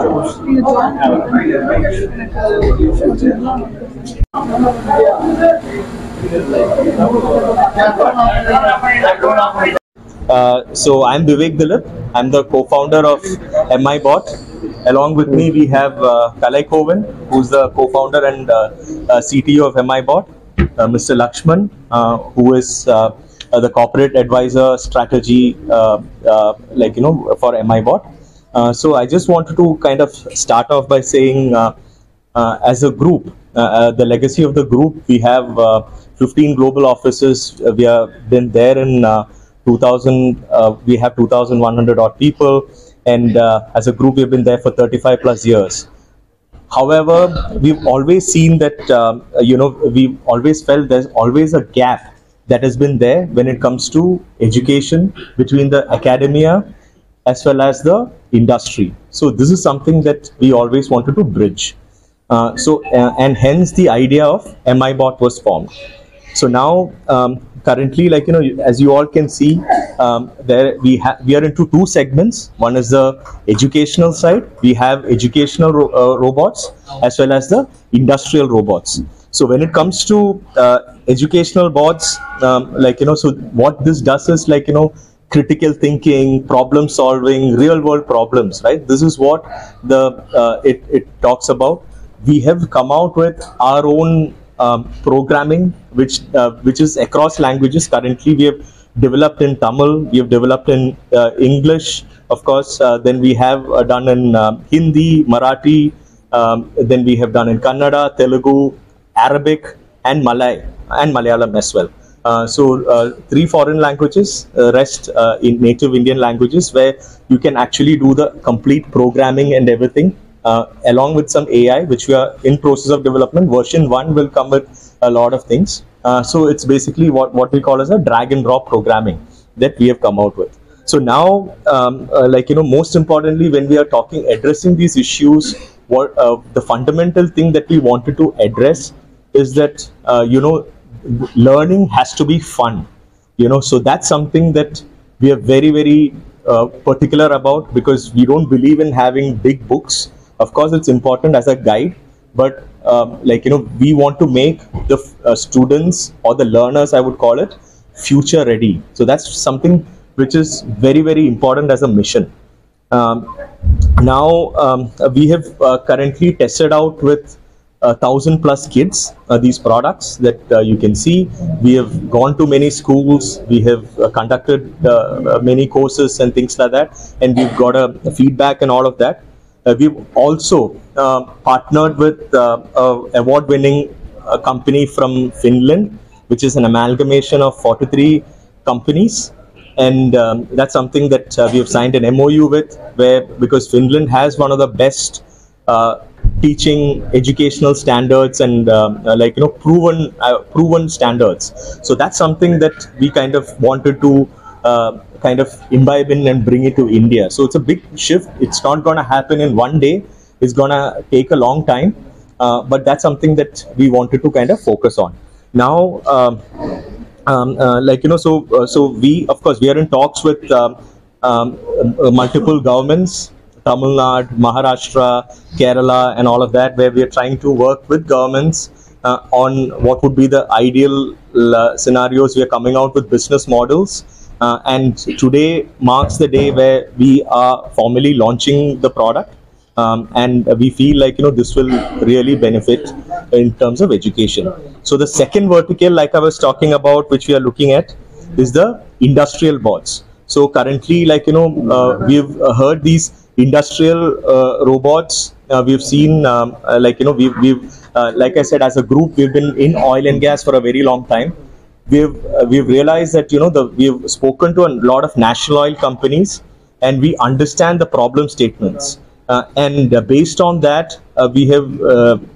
So I'm Vivek Dilip. I'm the co-founder of MIBot. Along with me, we have Kalai Kovan, who's the co-founder and CTO of MIBot. Mr. Lakshman, who is the corporate advisor strategy, for MIBot. So I just wanted to kind of start off by saying, as a group, the legacy of the group, we have 15 global offices. We have been there in 2000. We have 2,100 odd people, and as a group, we've been there for 35 plus years. However, we've always seen that, we've always felt there's always a gap that has been there when it comes to education between the academia as well as the industry. So this is something that we always wanted to bridge. And hence the idea of MIBot was formed. So now, currently, as you all can see, we are into two segments. One is the educational side. We have educational robots as well as the industrial robots. So when it comes to educational bots, so what this does is critical thinking, problem solving, real world problems, right? This is what it talks about. We have come out with our own programming, which is across languages. Currently, we have developed in Tamil, we have developed in English, of course. Then we have done in Hindi, Marathi. Then we have done in Kannada, Telugu, Arabic, and Malay and Malayalam as well. So 3 foreign languages, rest in native Indian languages, where you can actually do the complete programming and everything. Along with some AI, which we are in process of development. Version 1 will come with a lot of things. So it's basically what we call as a drag and drop programming that we have come out with. So now, most importantly, when we are addressing these issues, what the fundamental thing that we wanted to address is that, learning has to be fun. So that's something that we are very, very particular about, because we don't believe in having big books. Of course, it's important as a guide, but we want to make the students or the learners, I would call it, future ready. So that's something which is very, very important as a mission. Now, we have currently tested out with 1,000 plus kids these products that you can see. We have gone to many schools, we have conducted many courses and things like that, and we've got a feedback and all of that. We've also partnered with an award-winning company from Finland, which is an amalgamation of 43 companies. And that's something that we have signed an MOU with, because Finland has one of the best teaching educational standards and proven standards. So that's something that we kind of wanted to kind of imbibe in and bring it to India. So it's a big shift. It's not going to happen in one day. It's going to take a long time. But that's something that we wanted to kind of focus on. Now, so we, of course, we are in talks with multiple governments, Tamil Nadu, Maharashtra, Kerala, and all of that, where we are trying to work with governments on what would be the ideal scenarios. We are coming out with business models. And today marks the day where we are formally launching the product, and we feel this will really benefit in terms of education. So the second vertical, like I was talking about, which we are looking at, is the industrial bots. So currently, we've heard these industrial robots. We've seen, like I said, as a group, we've been in oil and gas for a very long time. We've realized that we've spoken to a lot of national oil companies, and we understand the problem statements, and based on that we have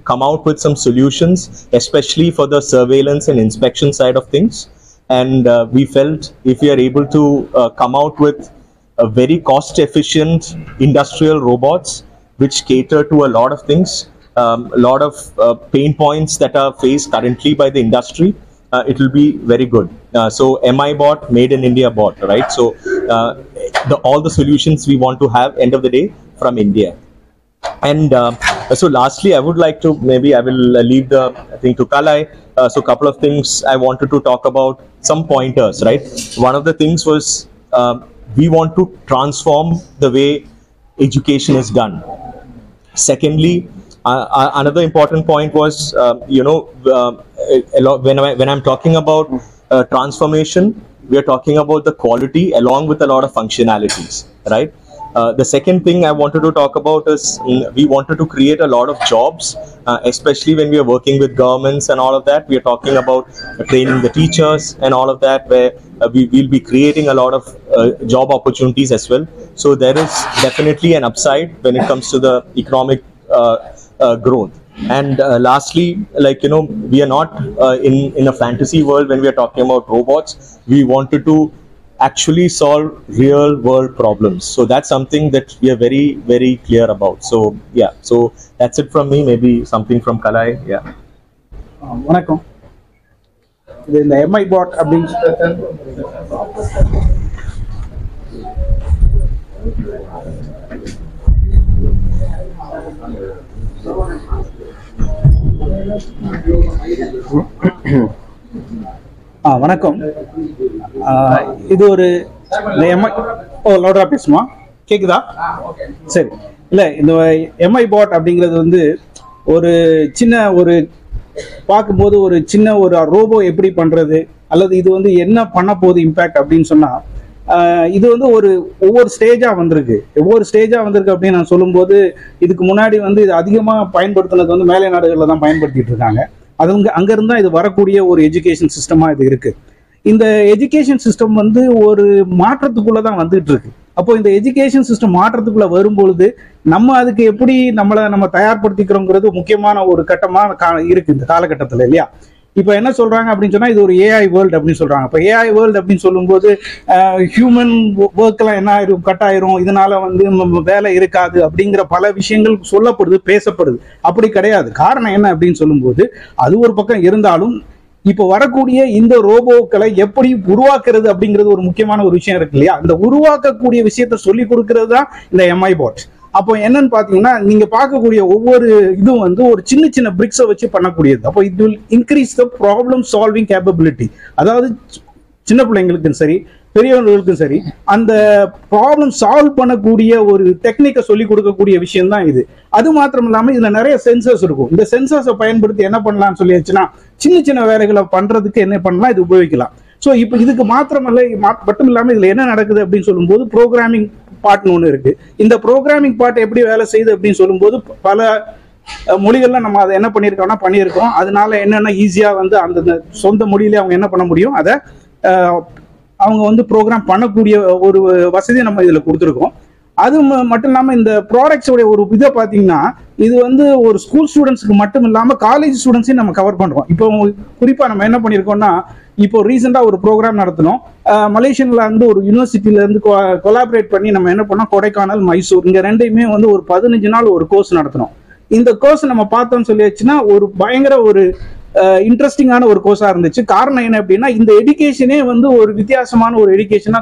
come out with some solutions, especially for the surveillance and inspection side of things. And we felt if we are able to come out with a very cost efficient industrial robots which cater to a lot of things, a lot of pain points that are faced currently by the industry, it will be very good. So MIBot, made in India bot, right? So all the solutions we want to have, end of the day, from India. And so lastly, I would like to, maybe I will leave the thing to Kalai. So a couple of things I wanted to talk about, some pointers, right? One of the things was we want to transform the way education is done. Secondly, another important point was, when I'm talking about transformation, we are talking about the quality along with a lot of functionalities, right? The second thing I wanted to talk about is we wanted to create a lot of jobs, especially when we are working with governments and all of that. We are talking about training the teachers and all of that, where we will be creating a lot of job opportunities as well. So there is definitely an upside when it comes to the economic growth. And lastly, we are not in a fantasy world when we are talking about robots. We wanted to actually solve real world problems. So that's something that we are very, very clear about. So yeah, so that's it from me. Maybe something from Kalai. Yeah. வணக்கம். இது இந்த MI bot அப்படின்னு வணக்கம். இது ஒரு லவுடரா பேசுமா, கேக்குதா? சரி. இல்லை, இந்த MI bot அப்படிங்கிறது வந்து ஒரு சின்ன ஒரு பார்க்கும்போது ஒரு சின்ன ஒரு ரோபோ எப்படி பண்றது, அல்லது இது வந்து என்ன பண்ண போகுது இம்பேக்ட் அப்படின்னு சொன்னா, இது வந்து ஒவ்வொரு ஸ்டேஜா வந்திருக்கு அப்படின்னு நான் சொல்லும்போது, இதுக்கு முன்னாடி வந்து இது அதிகமாக பயன்படுத்தினது வந்து மேலை நாடுகளில் தான் பயன்படுத்திட்டு இருக்காங்க. அது அங்கிருந்து தான் இது வரக்கூடிய ஒரு எஜுகேஷன் சிஸ்டமா இது இருக்கு. இந்த எஜுகேஷன் சிஸ்டம் வந்து ஒரு மாற்றத்துக்குள்ள தான் வந்துட்டு இருக்கு. அப்போ இந்த எஜுகேஷன் சிஸ்டம் மாற்றத்துக்குள்ள வரும்பொழுது நம்ம அதுக்கு எப்படி நம்ம தயார்படுத்திக்கிறோங்கிறது முக்கியமான ஒரு கட்டமா இருக்கு இந்த காலகட்டத்தில், இல்லையா? இப்போ என்ன சொல்றாங்க அப்படின்னு சொன்னா, இது ஒரு ஏஐ வேர்ல்டு அப்படின்னு சொல்றாங்க. இப்போ ஏஐ வேர்ல்டு அப்படின்னு சொல்லும்போது ஹியூமன் ஒர்க் எல்லாம் என்ன ஆயிரும், கட் ஆயிரும், இதனால வந்து வேலை இருக்காது அப்படிங்கிற பல விஷயங்கள் சொல்லப்படுது, பேசப்படுது. அப்படி கிடையாது. காரணம் என்ன அப்படின்னு சொல்லும்போது, அது ஒரு பக்கம் இருந்தாலும் இப்போ வரக்கூடிய இந்த ரோபோக்களை எப்படி உருவாக்குறது அப்படிங்கிறது ஒரு முக்கியமான ஒரு விஷயம் இருக்கு, இல்லையா? இந்த உருவாக்கக்கூடிய விஷயத்த சொல்லி கொடுக்கறது தான் இந்த MI bot. அப்போ என்னன்னு பாத்தீங்கன்னா, நீங்க பார்க்கக்கூடிய ஒவ்வொரு இதுவும் வந்து ஒரு சின்ன சின்ன பிரிக்ஸை வச்சு பண்ணக்கூடியது. அப்போ it will increase the problem solving capability. அதாவது சின்ன பிள்ளைங்களுக்கும் சரி, பெரியவர்களுக்கும் சரி, அந்த ப்ராப்ளம் சால்வ் பண்ணக்கூடிய ஒரு டெக்னிக்கை சொல்லி கொடுக்கக்கூடிய விஷயம் தான் இது. அது மாத்திரம் இல்லாமல் இதுல நிறைய சென்சர்ஸ் இருக்கும். இந்த சென்சர்ஸை பயன்படுத்தி என்ன பண்ணலாம்னு சொல்லியாச்சுன்னா, சின்ன சின்ன வேலைகளை பண்றதுக்கு என்ன பண்ணலாம், இது உபயோகிக்கலாம். ஸோ இப்போ இதுக்கு மட்டும் இல்லாமல் இதுல என்ன நடக்குது அப்படின்னு சொல்லும்போது, ப்ரோக்ராமிங் பார்ட்னு ஒன்று இருக்கு. இந்த ப்ரோக்ராமிங் பார்ட் எப்படி வேலை செய்யுது அப்படின்னு சொல்லும்போது, பல மொழிகள்ல நம்ம அதை என்ன பண்ணியிருக்கோம். அதனால என்னென்ன ஈஸியா வந்து அந்த சொந்த மொழியில அவங்க என்ன பண்ண முடியும், அதை அவங்க வந்து ப்ரோக்ராம் பண்ணக்கூடிய ஒரு வசதியை நம்ம இதுல கொடுத்துருக்கோம். அது மட்டும் இல்லாமல் இந்த ப்ராடக்ட்ஸோடைய ஒரு இதை பார்த்தீங்கன்னா, இது வந்து ஒரு ஸ்கூல் ஸ்டூடெண்ட்ஸ்க்கு மட்டும் இல்லாமல் காலேஜ் ஸ்டூடெண்ட்ஸையும் நம்ம கவர் பண்ணுறோம். இப்போ குறிப்பாக நம்ம என்ன பண்ணியிருக்கோம்னா, இப்போ ரீசெண்டாக ஒரு ப்ரோக்ராம் நடத்தினோம். மலேசியாவில் வந்து ஒரு யூனிவர்சிட்டியில இருந்து கொலாபரேட் பண்ணி நம்ம என்ன பண்ணோம், கொடைக்கானல், மைசூர், இங்கே ரெண்டையுமே வந்து ஒரு 15 நாள் ஒரு கோர்ஸ் நடத்தினோம். இந்த கோர்ஸ் நம்ம பார்த்தோம்னு சொல்லியாச்சுன்னா, ஒரு பயங்கர ஒரு இன்ட்ரெஸ்டிங்கான ஒரு கோர்ஸா இருந்துச்சு. காரணம் என்ன அப்படின்னா, இந்த எஜுகேஷனே வந்து ஒரு வித்தியாசமான ஒரு எஜுகேஷனா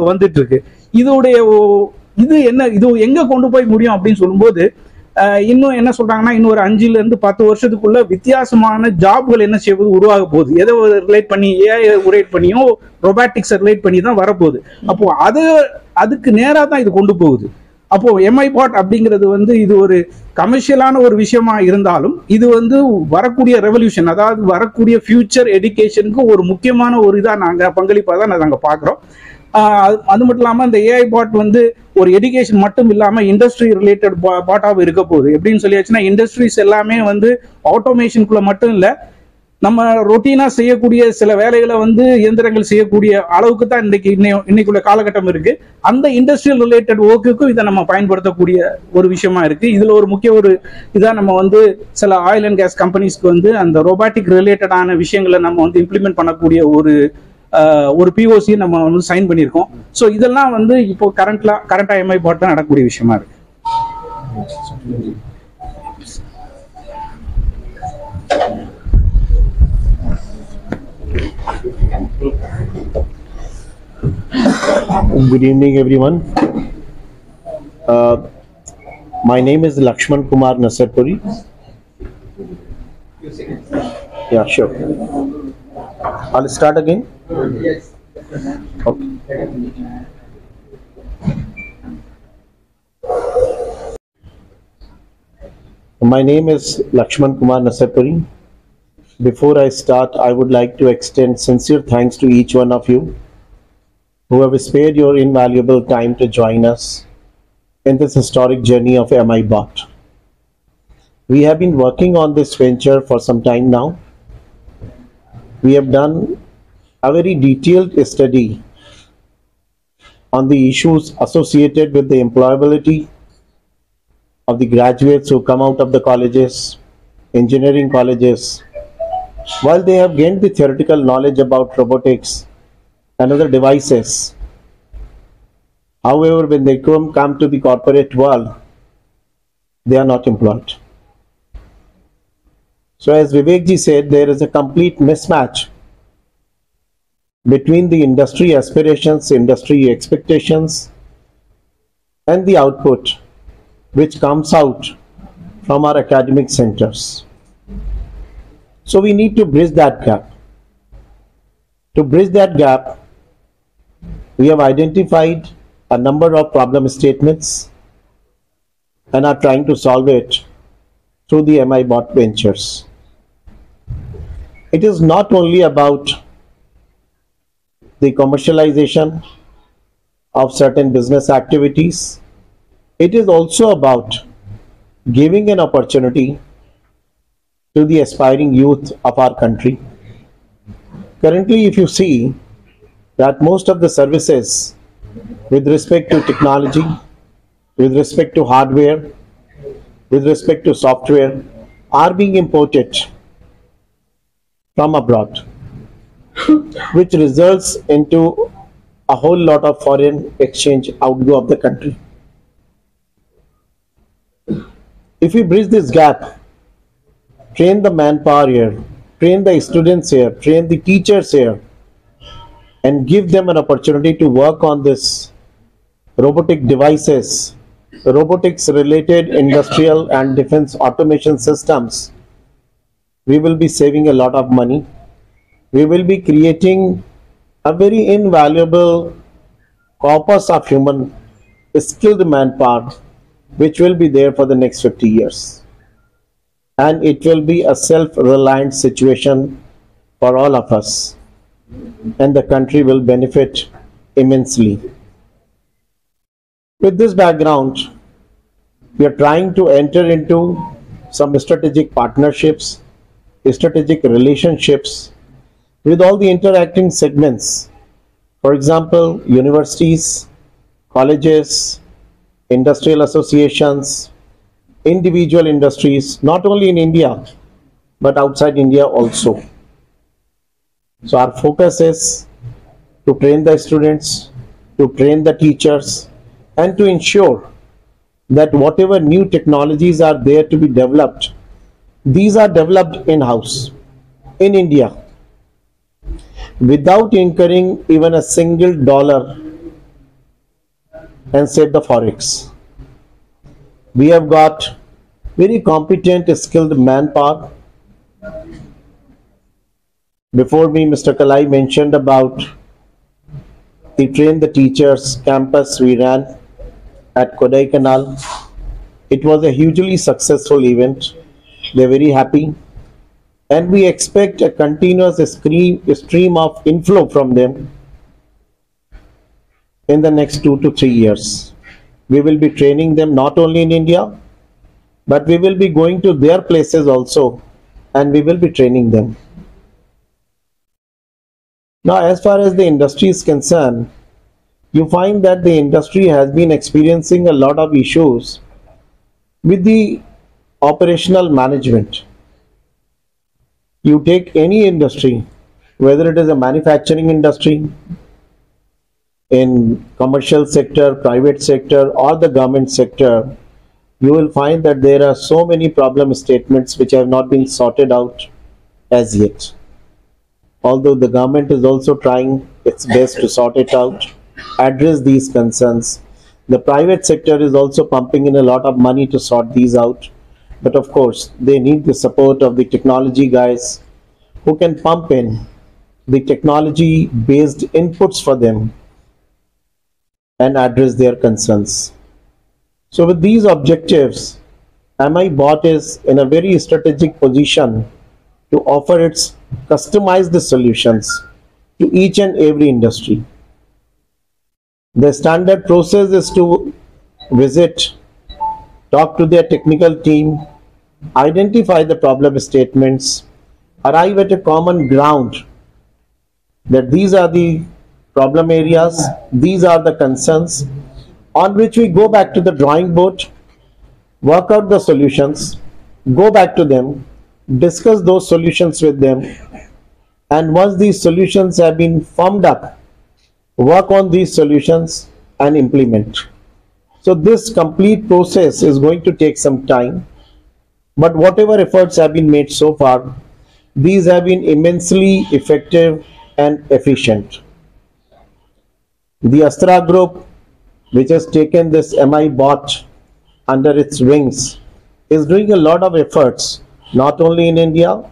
வந்துட்டு இருக்கு. இது எங்க கொண்டு போய் முடியும் அப்படின்னு சொல்லும்போது, இன்னும் என்ன சொல்றாங்கன்னா, இன்னும் ஒரு 5 to 10 வருஷத்துக்குள்ள வித்தியாசமான ஜாப்கள் என்ன செய்வது உருவாக போகுது. எதை ரிலேட் பண்ணி, ஏஐ ரிலேட் பண்ணியும் ரொபாட்டிக்ஸை ரிலேட் பண்ணி தான் வரப்போகுது. அப்போ அதுக்கு நேரா தான் இது கொண்டு போகுது. அப்போ MI bot அப்படிங்கிறது வந்து இது ஒரு கமர்ஷியலான ஒரு விஷயமா இருந்தாலும், இது வந்து வரக்கூடிய ரெவல்யூஷன், அதாவது வரக்கூடிய ஃபியூச்சர் எஜுகேஷனுக்கு ஒரு முக்கியமான ஒரு இதாக பங்களிப்பாக தான் நாங்கள் பார்க்குறோம். அது மட்டும் இல்லாமல் இந்த ஏஐ பாட் வந்து ஒரு எஜுகேஷன் மட்டும் இல்லாமல் இண்டஸ்ட்ரி ரிலேட்டட் பாட்டாகவும் இருக்க போகுது. எப்படின்னு சொல்லியாச்சுன்னா, இண்டஸ்ட்ரீஸ் எல்லாமே வந்து ஆட்டோமேஷனுக்குள்ள மட்டும் இல்லை, நம்ம ரொட்டீனா செய்யக்கூடிய சில வேலைகளை வந்து இயந்திரங்கள் செய்யக்கூடிய அளவுக்கு தான் இன்னைக்குள்ள காலகட்டம் இருக்கு. அந்த இண்டஸ்ட்ரியல் ரிலேட்டட் ஒர்க்குக்கும் இதை நம்ம பயன்படுத்தக்கூடிய ஒரு விஷயமா இருக்கு. இதுல ஒரு முக்கிய ஒரு இதான் நம்ம வந்து சில ஆயில் அண்ட் கேஸ் கம்பெனிஸ்க்கு வந்து அந்த ரோபாட்டிக் ரிலேட்டடான விஷயங்களை நம்ம வந்து இம்ப்ளிமெண்ட் பண்ணக்கூடிய ஒரு POC நம்ம வந்து சைன் பண்ணியிருக்கோம். ஸோ இதெல்லாம் வந்து இப்போ கரண்டா MI bot தான் நடக்கக்கூடிய விஷயமா இருக்கு. Good evening, everyone. My name is Lakshman Kumar Nasarpuri. Yeah, sure. I'll start again. Okay. My name is Lakshman Kumar Nasarpuri. Before I start, I would like to extend sincere thanks to each one of you who have spared your invaluable time to join us in this historic journey of MIBot. We have been working on this venture for some time now. We have done a very detailed study on the issues associated with the employability of the graduates who come out of the colleges, engineering colleges. While they have gained the theoretical knowledge about robotics and other devices, however, when they come to the corporate world, they are not employed. So as Vivek ji said, there is a complete mismatch between the industry aspirations, industry expectations, and the output which comes out from our academic centers. So we need to bridge that gap. To bridge that gap, we have identified a number of problem statements and are trying to solve it through the MIBot ventures. It is not only about the commercialization of certain business activities, it is also about giving an opportunity to the aspiring youth of our country. Currently, if you see that most of the services with respect to technology, with respect to hardware, with respect to software are being imported from abroad, which results into a whole lot of foreign exchange outgo of the country. If we bridge this gap, train the manpower here, train the students here, train the teachers here, and give them an opportunity to work on this robotic devices, robotics related industrial and defense automation systems, we will be saving a lot of money. We will be creating a very invaluable corpus of human skilled manpower which will be there for the next 50 years. And it will be a self-reliant situation for all of us, and the country will benefit immensely. With this background, we are trying to enter into some strategic partnerships, strategic relationships with all the interacting segments. For example, universities, colleges, industrial associations, individual industries, not only in India, but outside India also. So our focus is to train the students, to train the teachers, and to ensure that whatever new technologies are there to be developed, these are developed in-house, in India, without incurring even a single dollar and save the forex. We have got very competent, skilled manpower. Before me, Mr. Kalai mentioned about the Train the Teachers campus we ran at Kodaikanal. It was a hugely successful event. They're very happy. And we expect a continuous stream of inflow from them in the next 2 to 3 years. We will be training them not only in India, but we will be going to their places also, and we will be training them. Now, as far as the industry is concerned, you find that the industry has been experiencing a lot of issues with the operational management. You take any industry, whether it is a manufacturing industry, in commercial sector, private sector, or the government sector, you will find that there are so many problem statements which have not been sorted out as yet. Although the government is also trying its best to sort it out, address these concerns, The private sector is also pumping in a lot of money to sort these out. But of course, they need the support of the technology guys who can pump in the technology based inputs for them and address their concerns. So with these objectives, MI Bot is in a very strategic position to offer its customized solutions to each and every industry. The standard process is to visit, talk to their technical team, identify the problem statements, arrive at a common ground that these are the problem areas, these are the concerns, on which we go back to the drawing board, work out the solutions, go back to them, discuss those solutions with them, and once these solutions have been firmed up, work on these solutions and implement. So this complete process is going to take some time, but whatever efforts have been made so far, these have been immensely effective and efficient. The Astra Group, which has taken this MI Bot under its wings, is doing a lot of efforts, not only in India,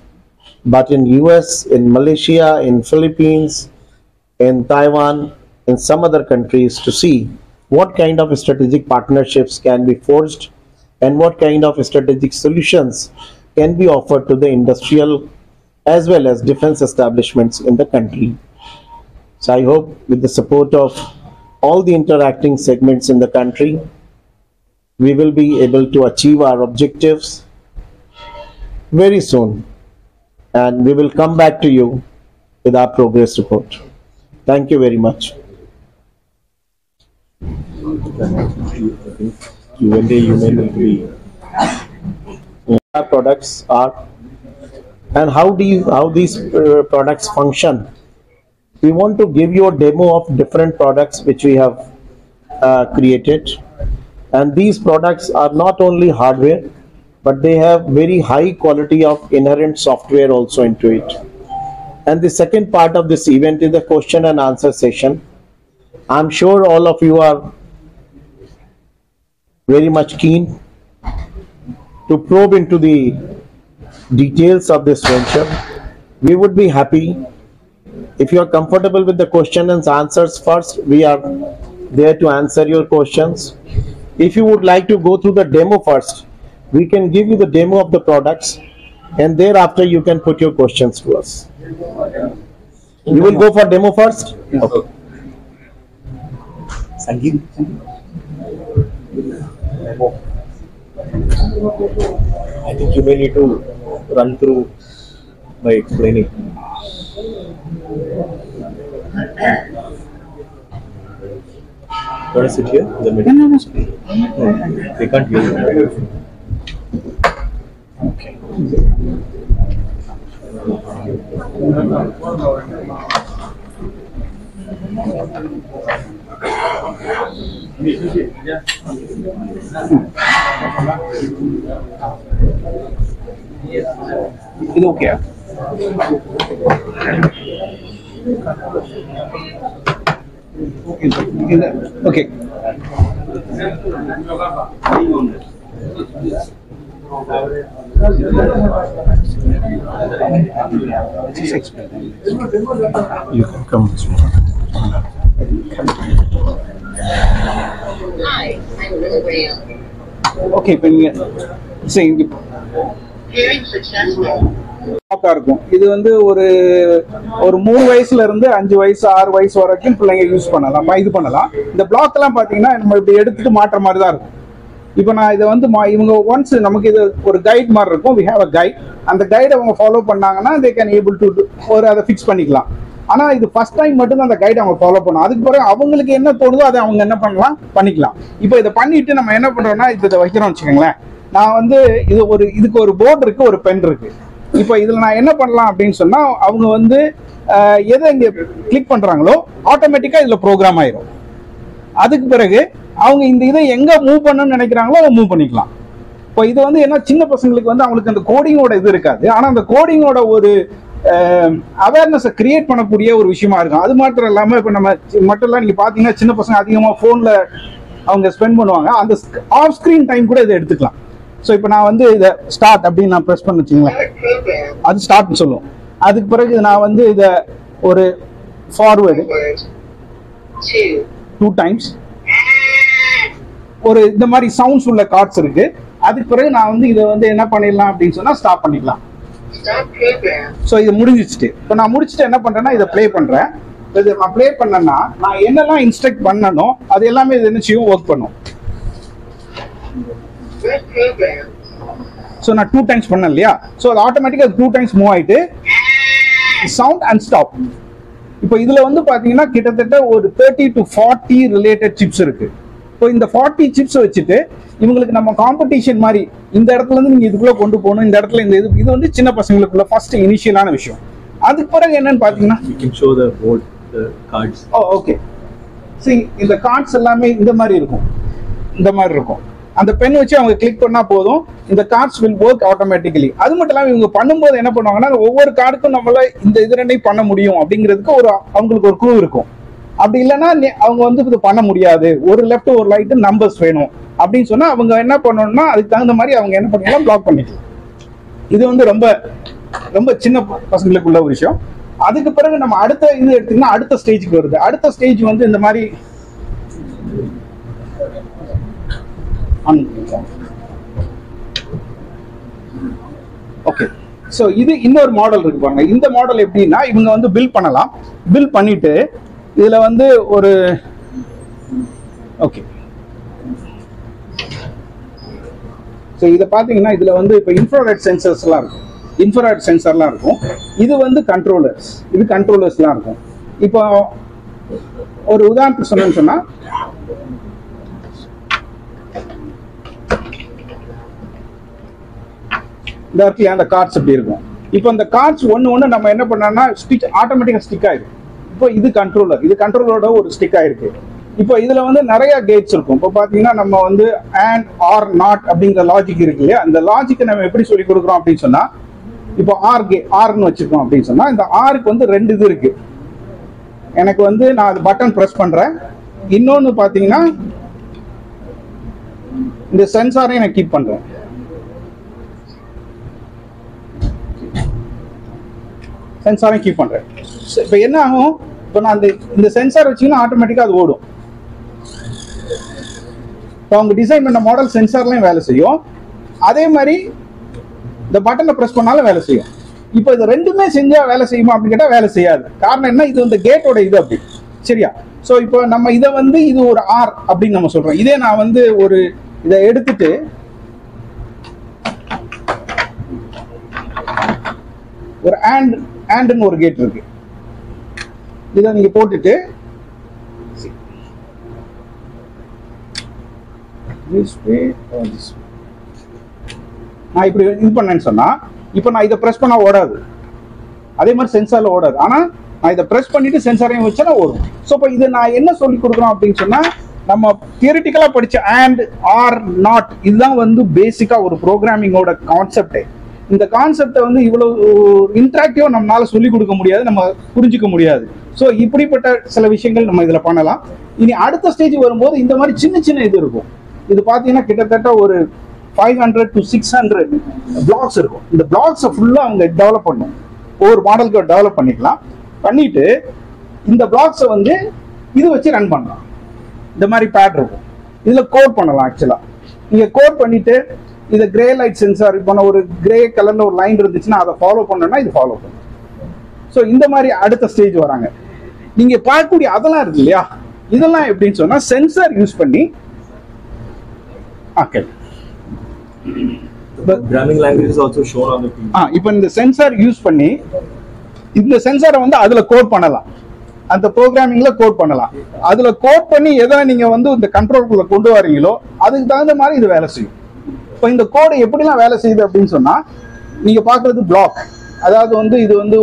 but in US, in Malaysia, in Philippines, in Taiwan, in some other countries, to see what kind of strategic partnerships can be forged and what kind of strategic solutions can be offered to the industrial as well as defense establishments in the country. So I hope with the support of all the interacting segments in the country, we will be able to achieve our objectives very soon, and we will come back to you with our progress report. Thank you very much. Our products are and how these products function. We want to give you a demo of different products which we have created, and these products are not only hardware, but they have very high quality of inherent software also into it. And the second part of this event is the question and answer session. I'm sure all of you are very much keen to probe into the details of this venture. We would be happy if you are comfortable with the question and answers first. We are there to answer your questions. If you would like to go through the demo first, we can give you the demo of the products, and thereafter you can put your questions to us. You will go for demo first? Okay. Sangeet? I think you may need to run through by explaining. You want to sit here in the middle? No, they can't hear you. Okay. இது okay okay You can come this morning. Hi, I'm Lil Ram. Okay இப்போ நீங்க சரி Hearing successful. இருக்கும். இது வந்து ஒரு 3 வயசுல இருந்து 5 வயசு 6 வயசு வரைக்கும் பிள்ளைங்க யூஸ் பண்ணலாம், இது பண்ணலாம். இந்த பிளாக் எல்லாம் பாத்தீங்கன்னா நம்ம இப்படி எடுத்துட்டு மாற்ற மாதிரி தான் இருக்கும். இப்போ நான் இதை வந்து இவங்க ஒன்ஸ் நமக்கு இது ஒரு கைட் மாதிரி இருக்கும். we have a guide. அந்த கைடை அவங்க ஃபாலோ பண்ணாங்கன்னா they can able to ஒரு அதை ஃபிக்ஸ் பண்ணிக்கலாம். ஆனா இது ஃபர்ஸ்ட் டைம் மட்டும் தான் அந்த கைடை அவங்க ஃபாலோ பண்ணணும். அதுக்கு பிறகு அவங்களுக்கு என்ன தோணுதோ அதை அவங்க என்ன பண்ணலாம் பண்ணிக்கலாம். இப்போ இதை பண்ணிட்டு நம்ம என்ன பண்றோம்னா இதை வைக்கிறோம் வச்சுக்கோங்களேன். நான் வந்து இதுக்கு ஒரு போர்டு இருக்கு, ஒரு பென் இருக்கு. இப்போ இதுல நான் என்ன பண்ணலாம் அப்படின்னு சொன்னா அவங்க வந்து எதை இங்க கிளிக் பண்றாங்களோ ஆட்டோமேட்டிக்கா இதுல ப்ரோக்ராம் ஆயிரும். அதுக்கு பிறகு அவங்க இந்த இதை எங்க மூவ் பண்ணணும்னு நினைக்கிறாங்களோ அதை மூவ் பண்ணிக்கலாம். இப்போ இது வந்து என்ன சின்ன பசங்களுக்கு வந்து அவங்களுக்கு அந்த கோடிங்கோட இது இருக்காது. ஆனா அந்த கோடிங்கோட ஒரு அவேர்னஸை கிரியேட் பண்ணக்கூடிய ஒரு விஷயமா இருக்கும். அது மாத்திரம் இல்லாம இப்ப நம்ம மட்டும் இல்ல, நீங்க பாத்தீங்கன்னா சின்ன பசங்க அதிகமா போன்ல அவங்க ஸ்பெண்ட் பண்ணுவாங்க. அந்த ஆஃப் ஸ்க்ரீன் டைம் கூட இதை எடுத்துக்கலாம். ஸோ இப்போ நான் வந்து இதை ஸ்டார்ட் அப்படின்னு நான் ப்ரெஸ் பண்ண வச்சுங்களேன், அது ஸ்டார்ட்னு சொல்லுவோம். அதுக்கு பிறகு நான் வந்து இதை ஒரு ஃபார்வேர்டு 2 டைம்ஸ் ஒரு இந்த மாதிரி சவுண்ட்ஸ் உள்ள கார்ட்ஸ் இருக்கு. அதுக்கு பிறகு நான் வந்து இதை வந்து என்ன பண்ணிடலாம் அப்படின்னு சொன்னா ஸ்டாப் பண்ணிக்கலாம். ஸோ இது முடிஞ்சிச்சுட்டு இப்போ நான் முடிச்சுட்டு என்ன பண்றேன்னா இதை ப்ளே பண்றேன். இது நான் ப்ளே பண்ணேன்னா நான் என்னெல்லாம் இன்ஸ்ட்ரக்ட் பண்ணணும் அது எல்லாமே இது என்ன செய்யும், ஒர்க் பண்ணும். ஸோ நான் 2 டைம்ஸ் பண்ணேன் இல்லையா, ஸோ அது ஆட்டோமேட்டிக்காக 2 டைம்ஸ் மூவ் ஆயிட்டு சவுண்ட் அண்ட் ஸ்டாப். இப்போ இதுல வந்து பாத்தீங்கன்னா கிட்டத்தட்ட ஒரு 30 to 40 ரிலேட்டட் சிப்ஸ் இருக்கு. இப்போ இந்த 40 சிப்ஸ் வச்சுட்டு இவங்களுக்கு நம்ம காம்படிஷன் மாதிரி இந்த இடத்துல இருந்து நீங்க இதுக்குள்ள கொண்டு போகணும், இந்த இடத்துல இந்த இது வந்து சின்ன பசங்களுக்குள்ள ஃபர்ஸ்ட் இனிஷியலான விஷயம். அதுக்கு பிறகு என்னன்னு பாத்தீங்கன்னா you can show the board, the cards. Okay, see இந்த கார்ட்ஸ் எல்லாமே இந்த மாதிரி இருக்கும், இந்த மாதிரி இருக்கும். அந்த பென் வச்சு அவங்க கிளிக் பண்ணா போதும், இந்த கார்ட்ஸ் வில் ஒர்க் ஆட்டோமேட்டிக்கலி. அது மட்டும் இல்லாமல் இவங்க பண்ணும்போது என்ன பண்ணுவாங்கன்னா ஒவ்வொரு கார்டுக்கும் நம்மள இந்த இது ரெண்டையும் பண்ண முடியும் அப்படிங்கிறதுக்கு ஒரு அவங்களுக்கு ஒரு க்ளூ இருக்கும். அப்படி இல்லைன்னா அவங்க வந்து இது பண்ண முடியாது, ஒரு லெஃப்ட் ஒரு ரைட் நம்பர்ஸ் வேணும் அப்படின்னு சொன்னா அவங்க என்ன பண்ணணும்னா அதுக்கு தகுந்த மாதிரி அவங்க என்ன பண்ணலாம், பிளாக் பண்ணிக்கலாம். இது வந்து ரொம்ப ரொம்ப சின்ன பசங்களுக்குள்ள ஒரு விஷயம். அதுக்கு பிறகு நம்ம அடுத்த இது எடுத்தீங்கன்னா அடுத்த ஸ்டேஜுக்கு வருது. அடுத்த ஸ்டேஜ் வந்து இந்த மாதிரி ஓகே. ஸோ இது இன்னொரு மாடல் இருக்கு பாருங்க. இந்த மாடல் எப்படின்னா இவங்க வந்து பில் பண்ணலாம். பில் பண்ணிட்டு இதுல வந்து ஒரு ஓகே, ஸோ இதை பார்த்தீங்கன்னா இதுல வந்து இப்போ இன்ஃப்ராரெட் சென்சர்ஸ்லாம் இருக்கும், இன்ஃப்ராரெட் சென்சர்லாம் இருக்கும். இது வந்து கண்ட்ரோலர்ஸ், இது கண்ட்ரோலர்ஸ்லாம் இருக்கும். இப்போ ஒரு உதாரணத்துக்கு சொன்னேன்னு சொன்னா இந்த இடத்துல அந்த கார்ட்ஸ் எப்படி இருக்கும். இப்போ இந்த கார்ட்ஸ் ஒன்று நம்ம என்ன பண்ணோம்னா ஸ்டிக் ஆட்டோமேட்டிக்காக ஸ்டிக் ஆயிடும். இப்போ இது கண்ட்ரோலர், இது கண்ட்ரோலரோட ஒரு ஸ்டிக் ஆயிருக்கு. இப்போ இதுல வந்து நிறைய கேட்ஸ் இருக்கும். இப்போ பாத்தீங்கன்னா நம்ம வந்து அண்ட் ஆர் நாட் அப்படிங்கிற லாஜிக் இருக்கு இல்லையா, அந்த லாஜிக்கை நம்ம எப்படி சொல்லி கொடுக்குறோம் அப்படின்னு சொன்னா இப்போ ஆர்னு வச்சிருக்கோம் அப்படின்னு சொன்னா இந்த ஆருக்கு வந்து 2 இது இருக்கு. எனக்கு வந்து நான் அது பட்டன் பிரஸ் பண்றேன். இன்னொன்னு பாத்தீங்கன்னா இந்த சென்சாரையும் நான் கீப் பண்றேன். சென்சாரையும் கீப் பண்றேன். இப்போ என்ன ஆகும், இப்போ நான் இந்த சென்சார் வச்சீங்கன்னா ஆட்டோமேட்டிக்கா அது ஓடும். இப்போ அவங்க டிசைன் பண்ண மாடல் சென்சார்லயும் வேலை செய்யும், அதே மாதிரி இந்த பட்டனை பிரஸ் பண்ணாலும் வேலை செய்யும். இப்போ இது ரெண்டுமே செஞ்சா வேலை செய்யுமா அப்படின்னு கேட்டா வேலை செய்யாது. காரணம் என்ன, இது வந்து கேட்டோட இது அப்படி, சரியா? ஸோ இப்போ நம்ம இதை வந்து இது ஒரு ஆர் அப்படின்னு நம்ம சொல்றோம். இதே நான் வந்து ஒரு இதை எடுத்துட்டு ஒரு ஆண்ட்னு ஒரு கேட் இருக்கு, இதை நீங்க போட்டுட்டு நான் இப்படி இது பண்ணேன்னு சொன்னா இப்போ நான் இதை பிரஸ் பண்ணா ஓடாது, அதே மாதிரி சென்சார்ல ஓடாது. ஆனா நான் இதை பிரஸ் பண்ணிட்டு சென்சாரையும் வச்சா ஓடும். ஸோ இப்போ இதை நான் என்ன சொல்லி கொடுக்குறோம் அப்படின்னு சொன்னா நம்ம தியரிட்டிக்கலா படிச்ச அண்ட் ஆர் நாட் இதுதான் வந்து பேசிக்கா ஒரு ப்ரோக்ராமிங்கோட கான்செப்டே. இந்த கான்செப்டை வந்து இவ்வளவு இன்ட்ராக்டிவா நம்மளால சொல்லி கொடுக்க முடியாது, நம்ம புரிஞ்சுக்க முடியாது. ஸோ இப்படிப்பட்ட சில விஷயங்கள் நம்ம இதுல பண்ணலாம். இனி அடுத்த ஸ்டேஜ் வரும்போது இந்த மாதிரி சின்ன சின்ன இது இருக்கும். இது பாத்தீங்கன்னா கிட்டத்தட்ட ஒரு 500 to 600 பிளாக்ஸ் இருக்கும். இந்த பிளாக்ஸை ஃபுல்லா அவங்க டெவலப் பண்ணும், ஒவ்வொரு மாடலுக்கு டெவலப் பண்ணிக்கலாம். பண்ணிட்டு இந்த பிளாக்ஸை வந்து இது வச்சு ரன் பண்ணலாம். இந்த மாதிரி பேட் இருக்கும், இதுல கோட் பண்ணலாம். ஆக்சுவலா நீங்க கோட் பண்ணிட்டு இதை கிரே லைட் சென்சார் இப்போ ஒரு கிரே கலர்ல ஒரு லைன் இருந்துச்சுன்னா அதை ஃபாலோ பண்ணணும்னா இது ஃபாலோ பண்ணும். ஸோ இந்த மாதிரி அடுத்த ஸ்டேஜ் வராங்க. நீங்க பார்க்கக்கூடிய அதெல்லாம் இருக்கு இல்லையா, இதெல்லாம் எப்படின்னு சொன்னா சென்சார் யூஸ் பண்ணி Programming language is also shown on the screen. இப்போ இந்த சென்சார் யூஸ் பண்ணி இந்த சென்சாரை வந்து அதுல கோட் பண்ணலாம், அந்த ப்ரோக்ராமிங்ல கோட் பண்ணலாம். அதுல கோட் பண்ணி எதை நீங்க வந்து இந்த கண்ட்ரோல்குள்ள கொண்டு வரீங்களோ அதுக்கு தகுந்த மாதிரி இது வேலை செய்யும். இப்போ இந்த கோடு எப்படிலாம் வேலை செய்யுது அப்படின்னு சொன்னா நீங்க பாக்குறது பிளாக், அதாவது வந்து இது வந்து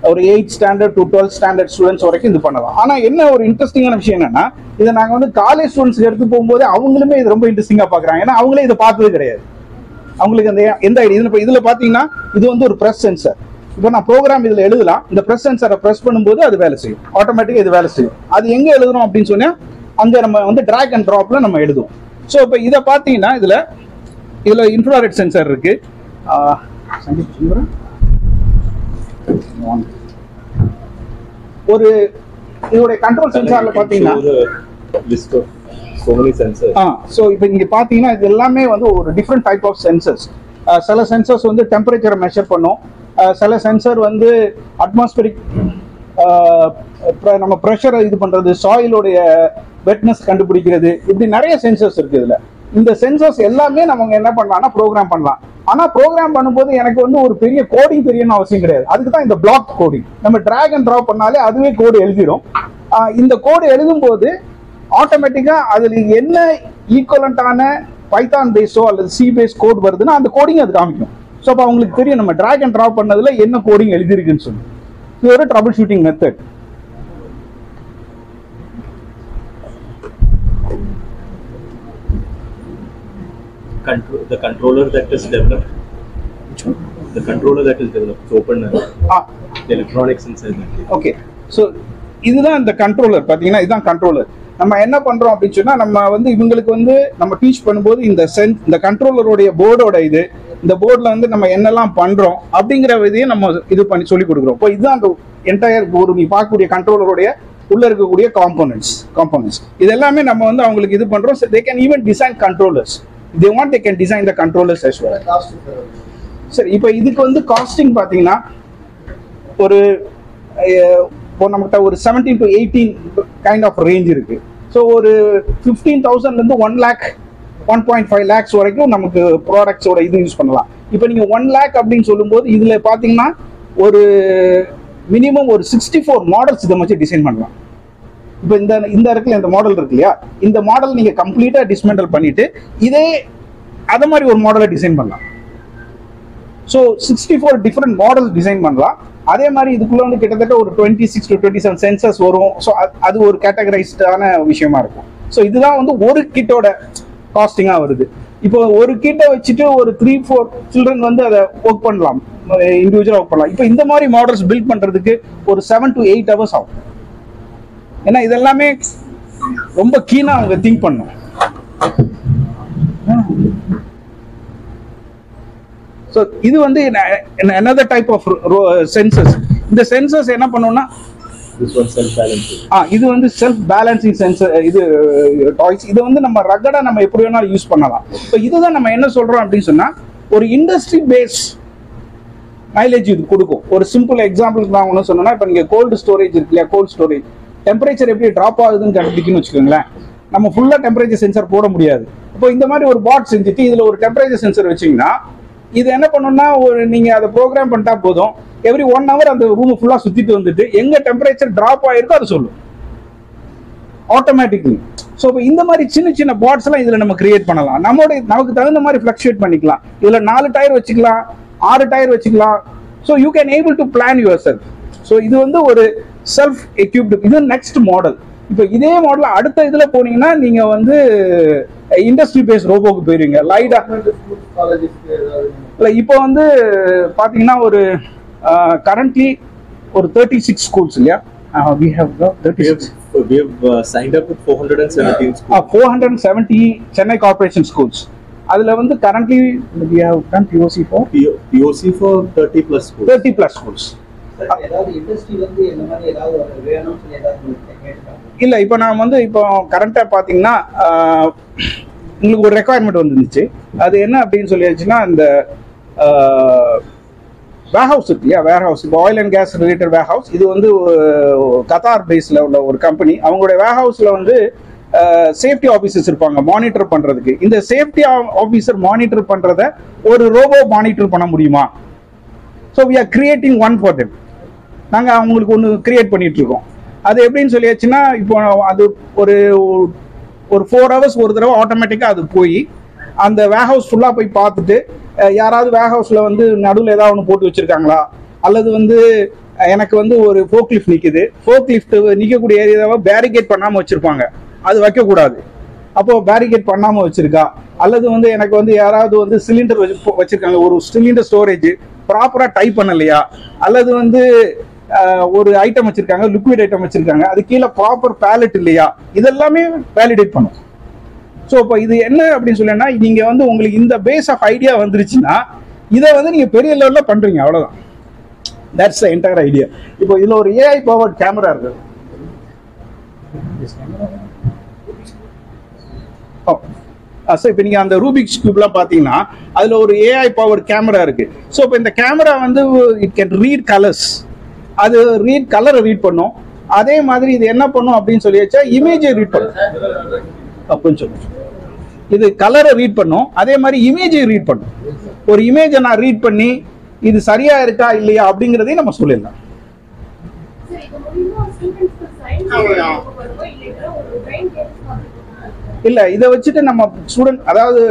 ஒரு 8th standard to 12th standard students வரைக்கும் இது பண்ணலாம். ஆனா என்ன ஒரு இன்ட்ரெஸ்டிங்கான விஷயம் என்னன்னா இதை நாங்க வந்து காலேஜ் ஸ்டூடெண்ட்ஸ் எடுத்து போகும்போது அவங்களுமே இது ரொம்ப இன்ட்ரெஸ்டிங்கா பாக்குறாங்க. ஏன்னா அவங்களே இதை பார்த்தது கிடையாது, அவங்களுக்கு அந்த எந்த ஐடியா. இப்போ இதுல பாத்தீங்கன்னா இது வந்து ஒரு பிரஸ் சென்சர். இப்போ நான் ப்ரோக்ராம் இதுல எழுதலாம், இந்த பிரஸ் சென்சரை பிரஸ் பண்ணும்போது அது வேலை செய்யும், ஆட்டோமேட்டிக்கா இது வேலை செய்யும். அது எங்க எழுதுறோம் அப்படின்னு சொன்னா அங்கே நம்ம வந்து ட்ராக் அண்ட் ட்ராப்ல நம்ம எழுதுவோம். ஸோ இப்போ இதை பார்த்தீங்கன்னா இதில் இன்ஃப்ராரெட் சென்சார் இருக்கு. ஒரு இதோடைய கண்ட்ரோல் சென்சார்ல பார்த்தீங்கன்னா ஸோ இப்போ இங்கே பார்த்தீங்கன்னா இது எல்லாமே வந்து ஒரு டிஃப்ரெண்ட் டைப் ஆஃப் சென்சர்ஸ். சில சென்சர்ஸ் வந்து டெம்பரேச்சரை மெஷர் பண்ணும், சில சென்சர் வந்து அட்மாஸ்பரிக் நம்ம ப்ரெஷரை இது பண்ணுறது, சாயிலோடைய வெட்னஸ் கண்டுபிடிக்கிறது, இப்படி நிறைய சென்சர்ஸ் இருக்குது இதில். இந்த சென்சர்ஸ் எல்லாமே நம்ம என்ன பண்ணலாம்னா ப்ரோக்ராம் பண்ணலாம். ஆனால் ப்ரோக்ராம் பண்ணும்போது எனக்கு வந்து ஒரு பெரிய கோடிங் தெரியணும்னு அவசியம் கிடையாது. அதுக்கு தான் இந்த பிளாக் கோடிங். நம்ம ட்ராக் அண்ட் ட்ராப் பண்ணாலே அதுவே கோடு எழுதிடும். இந்த கோடு எழுதும்போது ஆட்டோமேட்டிக்காக அதில் என்ன ஈக்குவலண்டான பைத்தான் பேஸோ அல்லது சி பேஸ் கோட் வருதுன்னா அந்த கோடிங் அது காமிக்கும். ஸோ அப்போ அவங்களுக்கு தெரியும் நம்ம ட்ராக் அண்ட் ட்ராப் பண்ணதுல என்ன கோடிங் எழுதிருக்குன்னு சொல்லி. இது ஒரு trouble shooting method. The controller that is developed. The controller that is developed. It's open. The electronics inside that. Okay. So இதுதான் இந்த கண்ட்ரோலர். பார்த்தீங்கன்னா இதுதான் கண்ட்ரோலர். நம்ம என்ன பண்றோம் அப்படின்னு சொன்னா நம்ம வந்து இவங்களுக்கு வந்து நம்ம டீச் பண்ணும்போது இந்த கண்ட்ரோலருடைய போர்டோட இந்த போர்டில் வந்து நம்ம என்னெல்லாம் பண்றோம் அப்படிங்கிற இதையும் நம்ம இது பண்ணி சொல்லி கொடுக்குறோம். இப்போ இதுதான் அந்த என்டையர் ஒரு நீ பார்க்கக்கூடிய கண்ட்ரோலருடைய உள்ள இருக்கக்கூடிய காம்போனன்ட்ஸ் இது எல்லாமே நம்ம வந்து அவங்களுக்கு இது பண்றோம். they can even design controllers. they want they can design the controllers as well. சரி, இப்போ இதுக்கு வந்து காஸ்டிங் பார்த்தீங்கன்னா ஒரு இப்போ நம்மகிட்ட ஒரு 17 to 18 கைண்ட் ஆஃப் ரேஞ்ச் இருக்கு. ஸோ ஒரு 15,000 1 lakh 1.5 lakhs வரைக்கும் நமக்கு ப்ராடக்ட்ஸோட இது யூஸ் பண்ணலாம். இப்போ நீங்க 1 lakh அப்படின்னு சொல்லும்போது இதுல பாத்தீங்கன்னா ஒரு மினிமம் ஒரு 64 மாடல்ஸ் இதை வச்சு டிசைன் பண்ணலாம். இப்போ இந்த இடத்துல இந்த மாடல் இருக்கு இல்லையா, இந்த மாடல் நீங்க கம்ப்ளீட்டா டிஸ்மெண்டல் பண்ணிட்டு அதே மாதிரி ஒரு மாடலை டிசைன் பண்ணலாம். ஸோ 64 டிஃப்ரெண்ட் மாடல்ஸ் டிசைன் பண்ணலாம். அதே மாதிரி இதுக்குள்ள வந்து கிட்டத்தட்ட ஒரு 26 to 27 சென்சர்ஸ் வரும். ஸோ அது ஒரு கேட்டகரைஸ்டான விஷயமா இருக்கும். ஸோ இதுதான் வந்து ஒரு கிட்டோட காஸ்டிங்காக வருது. இப்போ ஒரு கிட்டை வச்சுட்டு ஒரு 3-4 சில்ட்ரன் வந்து அதை ஒர்க் பண்ணலாம், இண்டிவிஜுவலாக ஒர்க் பண்ணலாம். இப்போ இந்த மாதிரி மாடல்ஸ் பில்ட் பண்ணுறதுக்கு ஒரு 7 to 8 hours ஆகும். ஏன்னா இதெல்லாமே ரொம்ப கீனாக அவங்க திங்க் பண்ணும். ஸோ இது வந்து another type of sensors. இந்த சென்சர்ஸ் என்ன பண்ணுவோம்னா இது வந்து செல்ஃப் பேலன்சிங் சென்சர். இது டாய்ஸ் இது வந்து நம்ம ரகடா நம்ம எப்படி வேணாலும் யூஸ் பண்ணலாம். இப்போ இதுதான் நம்ம என்ன சொல்றோம் அப்படின்னு சொன்னா ஒரு இண்டஸ்ட்ரி பேஸ் மைலேஜ் இது கொடுக்கும். ஒரு சிம்பிள் எக்ஸாம்பிளுக்கு நான் ஒன்று சொன்னேன்னா, இப்போ நீங்க கோல்டு ஸ்டோரேஜ் இருக்கு இல்லையா, கோல்டு ஸ்டோரேஜ் டெம்பரேச்சர் எப்படி ட்ராப் ஆகுதுன்னு கண்டுபிடிக்கணும்னு வச்சுக்கோங்களேன். நம்ம ஃபுல்லா டெம்பரேச்சர் சென்சர் போட முடியாது. இப்போ இந்த மாதிரி ஒரு பாட் செஞ்சுட்டு இதுல ஒரு டெம்பரேச்சர் சென்சர் வச்சீங்கன்னா இது என்ன பண்ணணும்னா நீங்க அதை ப்ரோக்ராம் பண்ணிட்டா போதும், எவ்ரி 1 hour அந்த ரூம் ஃபுல்லா சுத்திட்டு வந்துட்டு எங்க டெம்பரேச்சர் டிராப் ஆயிருக்கோ அதை சொல்லும் ஆட்டோமேட்டிக்லி. ஸோ இந்த மாதிரி சின்ன சின்ன பாட்ஸ் எல்லாம் இதுல நம்ம கிரியேட் பண்ணலாம். நமக்கு தகுந்த மாதிரி ஃபிளக்சுவேட் பண்ணிக்கலாம். இதுல 4 டயர் வச்சுக்கலாம், 6 டயர் வச்சுக்கலாம். So you can able to plan your self. So இது வந்து ஒரு செல்ஃப் எக்யூப்டு. இது நெக்ஸ்ட் மாடல். இப்போ இதே மாடல் அடுத்த இதுல போனீங்கன்னா நீங்க வந்து இண்டஸ்ட்ரி பேஸ் ரோபோக்கு போயிருவீங்க. லைடா இப்போ வந்து பாத்தீங்கன்னா ஒரு கரண்ட்லி ஒரு 36 schools இல்லையா? We have 36. We have signed up with 417 schools. 470 Chennai Corporation schools. அதுல வந்து currently we have done POC for 30 plus schools. 30 plus schools. ஏதாவது இண்டஸ்ட்ரி வந்து என்ன மாதிரி ஏதாவது வேணும்னு சொல்லி ஏதாவது இல்ல இப்போ நான் வந்து இப்போ கரண்டா பாத்தீங்கன்னா உங்களுக்கு ஒரு ரெக்குவயர்மெண்ட் வந்துருந்துச்சு. அது என்ன அப்படின்னு சொல்லியாச்சுன்னா இந்த வேர்ஹவுஸ் இருக்கு இல்லையா, வேர்ஹவுஸ். இப்போ oil and gas related warehouse. இது வந்து கத்தார் பேஸ்ல உள்ள ஒரு கம்பெனி. அவங்களுடைய வேர்ஹவுஸ்ல வந்து சேஃப்டி ஆஃபீஸர்ஸ் இருப்பாங்க மானிட்டர் பண்றதுக்கு. இந்த சேஃப்டி ஆஃபீஸர் மானிட்டர் பண்றத ஒரு ரோபோ மானிட்டர் பண்ண முடியுமா? So we are creating one for them. நாங்கள் அவங்களுக்கு ஒன்று கிரியேட் பண்ணிட்டு இருக்கோம். அது எப்படின்னு சொல்லியாச்சுன்னா இப்போ அது ஒரு 4 hours ஒரு தடவை ஆட்டோமேட்டிக்காக அது போய் அந்த வேர்ஹவுஸ் ஃபுல்லாக போய் பார்த்துட்டு யாராவது வேர்ஹவுஸில் வந்து நடுவில் ஏதாவது ஒன்று போட்டு வச்சுருக்காங்களா, அல்லது வந்து எனக்கு வந்து ஒரு ஃபோக் லிஃப்ட் நிற்குது, ஃபோக் லிஃப்ட் நிற்கக்கூடிய ஏரியாவை பேரிகேட் பண்ணாமல் வச்சுருப்பாங்க, அது வைக்கக்கூடாது. அப்போது பேரிகேட் பண்ணாமல் வச்சுருக்கா, அல்லது வந்து எனக்கு வந்து யாராவது வந்து சிலிண்டர் வச்சுருக்காங்க, ஒரு சிலிண்டர் ஸ்டோரேஜ் ப்ராப்பராக டைப் பண்ணலையா, அல்லது வந்து ஒரு ஐட்டம் வச்சிருக்காங்க, லிக்விட் ஐட்டம் வச்சிருக்காங்க, அது கீழே ப்ராப்பர் பேலட் இல்லையா, இதெல்லாமே வேலிடேட் பண்ணும். ஸோ இப்போ இது என்ன அப்படின்னு சொல்லினா, நீங்க வந்து உங்களுக்கு இந்த பேஸ் ஆஃப் ஐடியா வந்துருச்சுன்னா இதை வந்து நீங்க பெரிய லெவல்ல பண்றீங்க, அவ்வளவுதான். That's the entire idea. இப்போ இதுல ஒரு ஏஐ பவர்ட் கேமரா இருக்கு. ஸோ இப்போ நீங்கள் அந்த ரூபிக்ஸ் கியூப்லாம் பார்த்தீங்கன்னா அதில் ஒரு ஏஐ பவர் கேமரா இருக்கு. ஸோ இப்போ இந்த கேமரா வந்து இட் கேன் ரீட் கலர்ஸ், அது கலரை ரீட் பண்ணும். அதே மாதிரி இது என்ன பண்ணும் அப்படின்னு சொல்லி வச்சா இமேஜை ரீட் பண்ணும். கொஞ்சம் இது கலரை ரீட் பண்ணும், அதே மாதிரி இமேஜை ரீட் பண்ணும். ஒரு இமேஜை நான் ரீட் பண்ணி இது சரியா இருக்கா இல்லையா அப்படிங்கிறதையும் நம்ம சொல்லிடலாம். இல்ல இதை வச்சுட்டு நம்ம ஸ்டூடெண்ட், அதாவது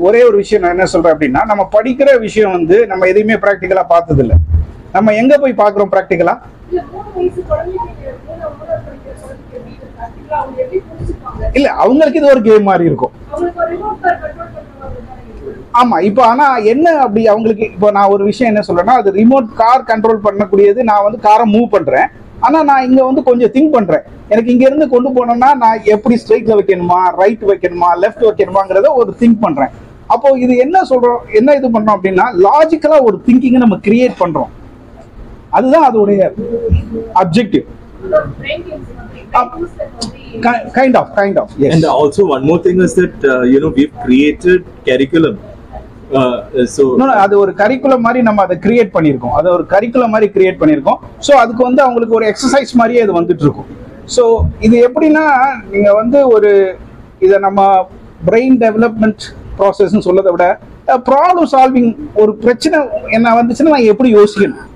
ஒரே ஒரு விஷயம் நான் என்ன சொல்றேன் அப்படின்னா, நம்ம படிக்கிற விஷயம் வந்து நம்ம எதையுமே பிராக்டிக்கலா பார்த்தது இல்லை. நம்ம எங்க போய் பாக்குறோம் பிராக்டிக்கலா? இல்ல அவங்களுக்கு இது ஒரு கேம் மாதிரி இருக்கும். ஆமா. இப்போ ஆனா என்ன அப்படி அவங்களுக்கு, இப்போ நான் ஒரு விஷயம் என்ன சொல்றேன்னா, அது ரிமோட் கார் கண்ட்ரோல் பண்ணக்கூடியது. நான் வந்து காரை மூவ் பண்றேன், ஆனா நான் இங்க வந்து கொஞ்சம் திங்க் பண்றேன். எனக்கு இங்க இருந்து கொண்டு போனோம்னா நான் எப்படி ஸ்ட்ரைட்ல வைக்கணுமா, ரைட் வைக்கணுமா, லெஃப்ட் வைக்கணுமாங்கிறத ஒரு திங்க் பண்றேன். அப்போ இது என்ன சொல்றோம், என்ன இது பண்றோம் அப்படின்னா, லாஜிக்கலா ஒரு திங்கிங்கை நம்ம கிரியேட் பண்றோம். அதுதான் அதோடைய objective. Kind of, yes. And also one more thing is that we've created curriculum. அது ஒரு கரிக்குலம் மாதிரி நம்ம அதை கிரியேட் பண்ணியிருக்கோம். அதை ஒரு கரிக்குலம் மாதிரி கிரியேட் பண்ணியிருக்கோம். ஸோ அதுக்கு வந்து அவங்களுக்கு ஒரு எக்ஸசைஸ் மாதிரியே அது வந்துட்டு இருக்கும். ஸோ இது எப்படின்னா, நீங்க வந்து ஒரு இதை நம்ம பிரெயின் டெவலப்மெண்ட் ப்ராசஸ்ன்னு சொல்லதை விட ப்ராப்ளம் சால்விங், ஒரு பிரச்சனை என்ன வந்துச்சுன்னா நான் எப்படி யோசிக்கணும்,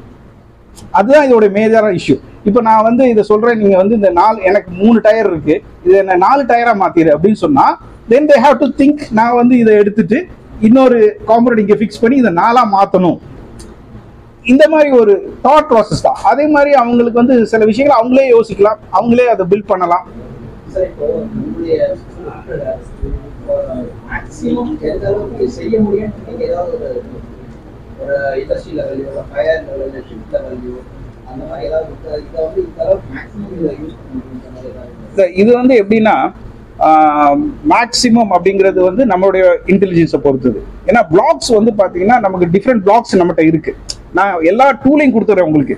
அதுதான் இதோட மேஜரான இஷ்யூ. இப்போ நான் வந்து இதை சொல்றேன், நீங்க வந்து இந்த எனக்கு 3 டயர் இருக்கு, இதை என்ன 4 டயரா மாத்திரு அப்படின்னு சொன்னா, தென் தே ஹேவ் டு திங்க், நான் வந்து இதை எடுத்துட்டு இன்னொரு காம்பனன்ட் இங்க ஃபிக்ஸ் பண்ணி இதை 4ஆ மாத்தணும். இந்த மாதிரி ஒரு தாட் ப்ராசஸ் தான். அதே மாதிரி அவங்களுக்கு வந்து சில விஷயங்கள் அவங்களே யோசிக்கலாம், அவங்களே அதை பில்ட் பண்ணலாம். செய்ய முடியும். இண்டஸ்ட்ரி லெவல்லையோ, ஃபயர் லெவல்லையோ, ஷிஃப்ட் லெவல்லையோ, அந்த மாதிரி ஏதாவது இதை வந்து இந்த அளவுக்கு மேக்ஸிமம் இதை யூஸ் பண்ணுறது. இது வந்து எப்படின்னா, மேக்ஸிமம் அப்படிங்கிறது வந்து நம்மளுடைய இன்டெலிஜென்ஸை பொறுத்தது. ஏன்னா பிளாக்ஸ் வந்து பார்த்தீங்கன்னா நமக்கு டிஃப்ரெண்ட் பிளாக்ஸ் நம்மகிட்ட இருக்கு. நான் எல்லா டூலையும் கொடுத்துறேன், உங்களுக்கு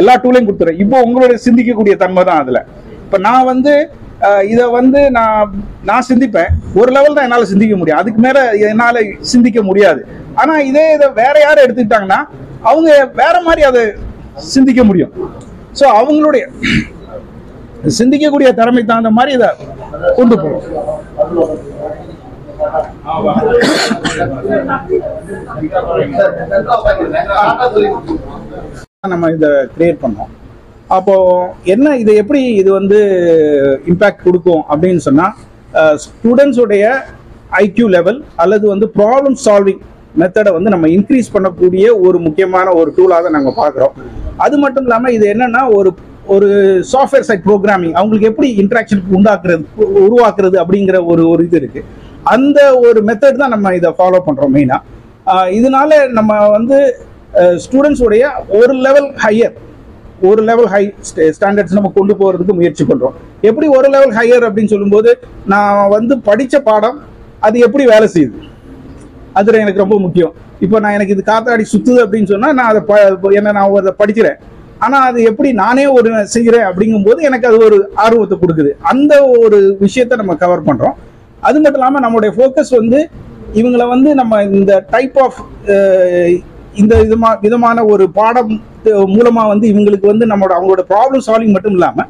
எல்லா டூலையும் கொடுத்துறேன். இப்போ உங்களுடைய சிந்திக்கக்கூடிய தன்மை தான் அதில். இப்போ நான் வந்து இதை வந்து நான் சிந்திப்பேன், ஒரு லெவல் தான் என்னால் சிந்திக்க முடியும், அதுக்கு மேலே என்னால் சிந்திக்க முடியாது. ஆனால் இதை வேற யாரும் எடுத்துக்கிட்டாங்கன்னா அவங்க வேற மாதிரி அதை சிந்திக்க முடியும். ஸோ அவங்களுடைய சிந்திக்கக்கூடிய திறமை தகுந்த மாதிரி இதை கொண்டு போகும். நம்ம இதை கிரியேட் பண்ணோம். அப்போ என்ன, இது எப்படி இது வந்து இம்பாக்ட் கொடுக்கும் அப்படின்னு சொன்னா, ஸ்டூடெண்ட்ஸுடைய ஐக்யூ லெவல் அல்லது வந்து ப்ராப்ளம் சால்விங் மெத்தடை வந்து நம்ம இன்க்ரீஸ் பண்ணக்கூடிய ஒரு முக்கியமான ஒரு டூலாக தான் நாங்கள் பார்க்குறோம். அது மட்டும் இல்லாமல் இது என்னன்னா, ஒரு சாஃப்ட்வேர் சைட் ப்ரோக்ராமிங் அவங்களுக்கு எப்படி இன்ட்ராக்ஷனுக்கு உருவாக்குறது அப்படிங்கிற ஒரு இது இருக்கு. அந்த ஒரு மெத்தட் தான் நம்ம இதை ஃபாலோ பண்றோம் மெயினா. இதனால நம்ம வந்து ஸ்டூடெண்ட்ஸுடைய ஒரு லெவல் ஹை ஸ்டாண்டர்ட்ஸ் நம்ம கொண்டு போறதுக்கு முயற்சி பண்றோம். எப்படி ஒரு லெவல் ஹையர் அப்படின்னு சொல்லும்போது, நான் வந்து படிச்ச பாடம் அது எப்படி வேலை செய்யுது, அது எனக்கு ரொம்ப முக்கியம். இப்போ எனக்கு இது காத்தாடி சுத்துது அப்படின்னு சொன்னா நான் அதை படிக்கிறேன், ஆனா அது எப்படி நானே ஒரு செய்யறேன் அப்படிங்கும்போது எனக்கு அது ஒரு ஆர்வத்தை கொடுக்குது. அந்த ஒரு விஷயத்த நம்ம கவர் பண்றோம். அது மட்டும் இல்லாம நம்மளுடைய ஃபோக்கஸ் வந்து இவங்களை வந்து நம்ம இந்த டைப் ஆஃப் இந்த விதமான ஒரு பாடம் மூலமா வந்து இவங்களுக்கு வந்து அவங்களோட ப்ராப்ளம் சால்விங் மட்டும் இல்லாம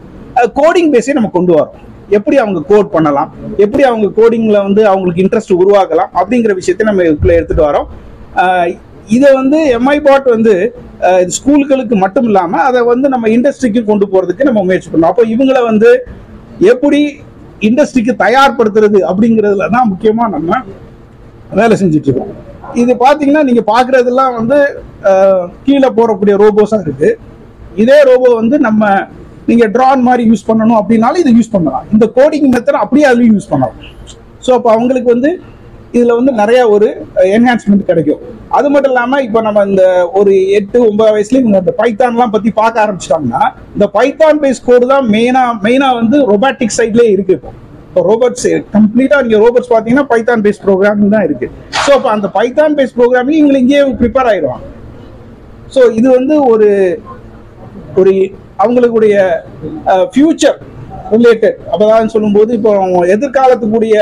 கோடிங் பேஸே நம்ம கொண்டு வரோம். எப்படி அவங்க கோட் பண்ணலாம், எப்படி அவங்க கோடிங்ல வந்து அவங்களுக்கு இன்ட்ரெஸ்ட் உருவாக்கலாம் அப்படிங்கிற விஷயத்தை நம்ம இதுக்குள்ள எடுத்துட்டு வரோம். இதை வந்து MIBot வந்து ஸ்கூல்களுக்கு மட்டும் இல்லாம அதை வந்து நம்ம இண்டஸ்ட்ரிக்கு கொண்டு போறதுக்கு நம்ம முயற்சி பண்ணோம். அப்போ இவங்களை வந்து எப்படி இண்டஸ்ட்ரிக்கு தயார்படுத்துறது அப்படிங்கிறதுல தான் முக்கியமா நம்ம வேலை செஞ்சுட்டு இருக்கோம். இது பாத்தீங்கன்னா நீங்க பாக்குறதெல்லாம் வந்து கீழே போறக்கூடிய ரோபோஸா இருக்கு. இதே ரோபோ வந்து நீங்க ட்ரான் மாதிரி யூஸ் பண்ணணும் அப்படின்னாலும் இதை யூஸ் பண்ணலாம். இந்த கோடிங் மெத்தட் அப்படியே அதுலயும் யூஸ் பண்ணலாம். ஸோ அப்போ அவங்களுக்கு வந்து இதில் வந்து நிறைய ஒரு என்ஹான்ஸ்மெண்ட் கிடைக்கும். அது மட்டும் இல்லாமல் இப்போ நம்ம இந்த ஒரு 8-9 வயசுல இவங்க இந்த பைத்தான்லாம் பற்றி பார்க்க ஆரம்பிச்சிட்டாங்கன்னா இந்த பைத்தான் பேஸ் கோடு தான் மெயினாக வந்து ரொபாட்டிக் சைட்லேயே இருக்கு. இப்போ ரோபோட்ஸ் கம்ப்ளீட்டாக நீங்கள் ரோபோட்ஸ் பார்த்தீங்கன்னா பைத்தான் பேஸ் ப்ரோக்ராமிங் தான் இருக்கு. ஸோ அப்போ அந்த பைத்தான் பேஸ் ப்ரோக்ராமிங் இவங்க இங்கேயே ப்ரிப்பேர் ஆயிடுவாங்க. ஸோ இது வந்து ஒரு அவங்களுக்குடைய ஃபியூச்சர் ரிலேட்டட் அப்பதான் சொல்லும்போது இப்போ எதிர்காலத்துக்குரிய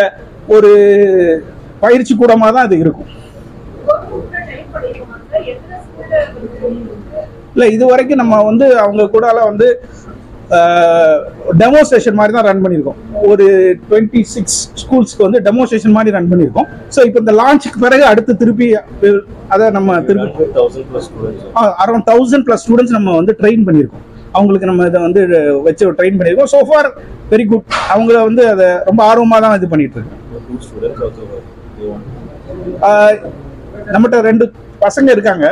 ஒரு பயிற்சி கூடமாக தான் அது இருக்கும். இல்லை, இது வரைக்கும் நம்ம வந்து அவங்க கூட வந்து டெமோஸ்ட்ரேஷன் மாதிரி தான் ரன் பண்ணியிருக்கோம். ஒரு 26 ஸ்கூல்ஸ்க்கு வந்து டெமோஸ்ட்ரேஷன் மாதிரி ரன் பண்ணியிருக்கோம். ஸோ இப்போ இந்த லான்ச்சுக்கு பிறகு அடுத்து திருப்பி அதை நம்ம திருப்பி அரௌண்ட் 1000+ ஸ்டூடெண்ட்ஸ் நம்ம வந்து ட்ரெயின் பண்ணியிருக்கோம். அவங்களுக்கு நம்ம இதை வந்து வச்சு ட்ரெயின் பண்ணியிருக்கோம். So for very good. அவங்கள வந்து அதை ரொம்ப ஆர்வமாக தான் இது பண்ணிட்டு இருக்கோம். நம்மகிட்ட 2 பசங்க இருக்காங்க.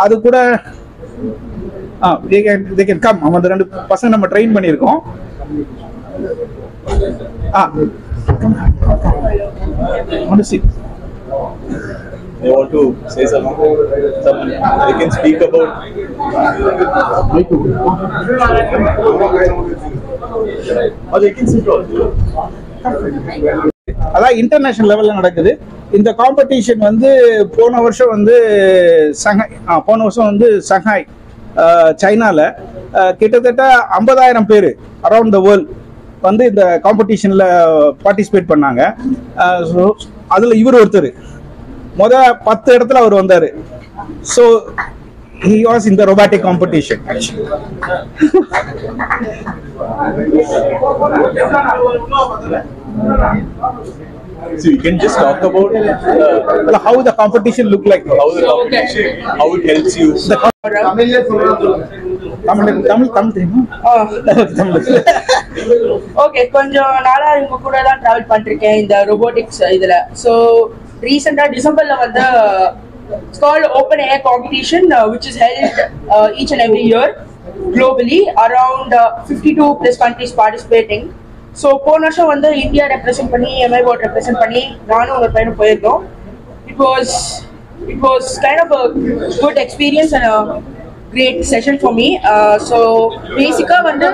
அது கூட they can come. அந்த 2 பசங்க நம்ம ட்ரெயின் பண்ணியிருக்கோம். They want to say something. They can speak about. Or they can sit also. அதான் இன்டர்நேஷனல் லெவலில் நடக்குது. இந்த காம்படிஷன் வந்து போன வருஷம் வந்து சங்காய் சைனாவில் கிட்டத்தட்ட 50,000 பேர் அரவுண்ட் த வேர்ல்ட் வந்து இந்த காம்படிஷனில் பார்ட்டிசிபேட் பண்ணாங்க. அதில் இவர் ஒருத்தர் 10 இடத்துல அவர் வந்தார். So he was in the robotic competition actually. So you can just talk about how the competition look like. How the competition, how it helps you. Okay, கொஞ்சம் நாளா இவங்க கூட தான் டிராவல் பண்ணிருக்கேன் இந்த ரோபோட்டிக்ஸ் இதுல. ஸோ ரீசெண்டா டிசம்பர்ல வந்து it's called open air competition which is held each and every year globally. Around 52+ countries participating. So போன வருஷம் வந்து இந்தியா ரெப்ரசென்ட் பண்ணி MI bot ரெப்ரசென்ட் பண்ணி நானும் ஒரு பையனும் போயிருந்தோம். It was kind of a good experience and a great session for me. So basically வந்து